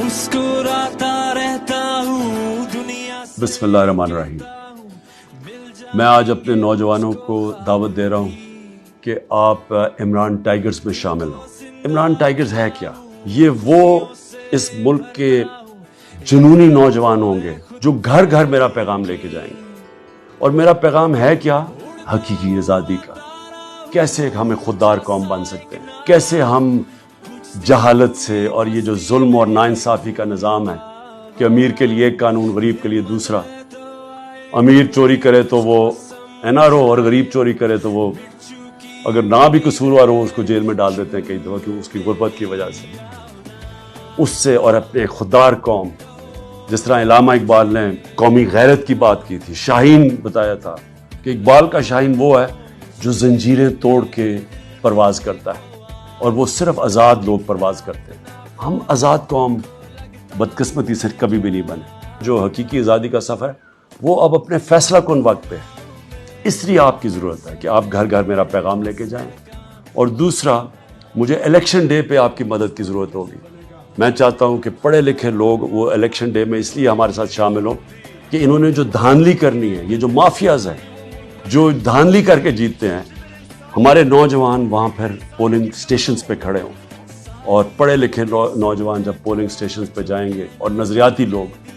مسکراتا رہتا ہوں دنیا سے. بسم اللہ الرحمن الرحیم. میں آج اپنے نوجوانوں کو دعوت دے رہا ہوں کہ آپ عمران ٹائیگرز میں شامل ہوں. عمران ٹائیگرز ہے کیا؟ یہ وہ اس ملک کے جنونی نوجوان ہوں گے جو گھر گھر میرا پیغام لے کے جائیں گے. اور میرا پیغام ہے کیا؟ حقیقی آزادی کا. کیسے ہمیں خوددار قوم بن سکتے ہیں، کیسے ہم جہالت سے اور یہ جو ظلم اور ناانصافی کا نظام ہے کہ امیر کے لیے ایک قانون، غریب کے لیے دوسرا. امیر چوری کرے تو وہ NRO اور غریب چوری کرے تو وہ اگر نہ بھی قصوروار ہو اس کو جیل میں ڈال دیتے ہیں کئی دفعہ کہ اس کی غربت کی وجہ سے. اس سے اور اپنے خوددار قوم، جس طرح علامہ اقبال نے قومی غیرت کی بات کی تھی، شاہین بتایا تھا کہ اقبال کا شاہین وہ ہے جو زنجیریں توڑ کے پرواز کرتا ہے اور وہ صرف آزاد لوگ پرواز کرتے ہیں. ہم آزاد قوم بدقسمتی سے کبھی بھی نہیں بنے. جو حقیقی آزادی کا سفر ہے وہ اب اپنے فیصلہ کن وقت پہ ہے. اس لیے آپ کی ضرورت ہے کہ آپ گھر گھر میرا پیغام لے کے جائیں. اور دوسرا، مجھے الیکشن ڈے پہ آپ کی مدد کی ضرورت ہوگی. میں چاہتا ہوں کہ پڑھے لکھے لوگ وہ الیکشن ڈے میں اس لیے ہمارے ساتھ شامل ہوں کہ انہوں نے جو دھاندلی کرنی ہے، یہ جو مافیاز ہیں جو دھاندلی کر کے جیتتے ہیں، ہمارے نوجوان وہاں پھر پولنگ سٹیشنز پہ کھڑے ہوں. اور پڑھے لکھے نوجوان جب پولنگ سٹیشنز پہ جائیں گے اور نظریاتی لوگ،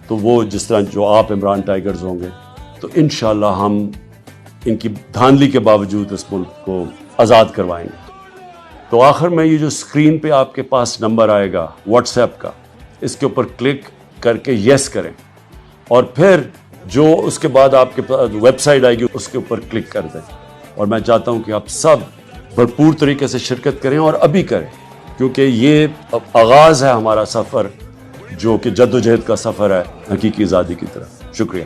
تو وہ جس طرح جو آپ عمران ٹائیگرز ہوں گے، تو انشاءاللہ ہم ان کی دھاندلی کے باوجود اس ملک کو آزاد کروائیں گے. تو آخر میں یہ جو اسکرین پہ آپ کے پاس نمبر آئے گا واٹس ایپ کا، اس کے اوپر کلک کر کے یس کریں. اور پھر جو اس کے بعد آپ کے پاس ویب سائٹ آئے گی اس کے اوپر کلک کر دیں. اور میں چاہتا ہوں کہ آپ سب بھرپور طریقے سے شرکت کریں اور ابھی کریں، کیونکہ یہ آغاز ہے ہمارا سفر جو کہ جد و جہد کا سفر ہے حقیقی آزادی کی طرف. شکریہ.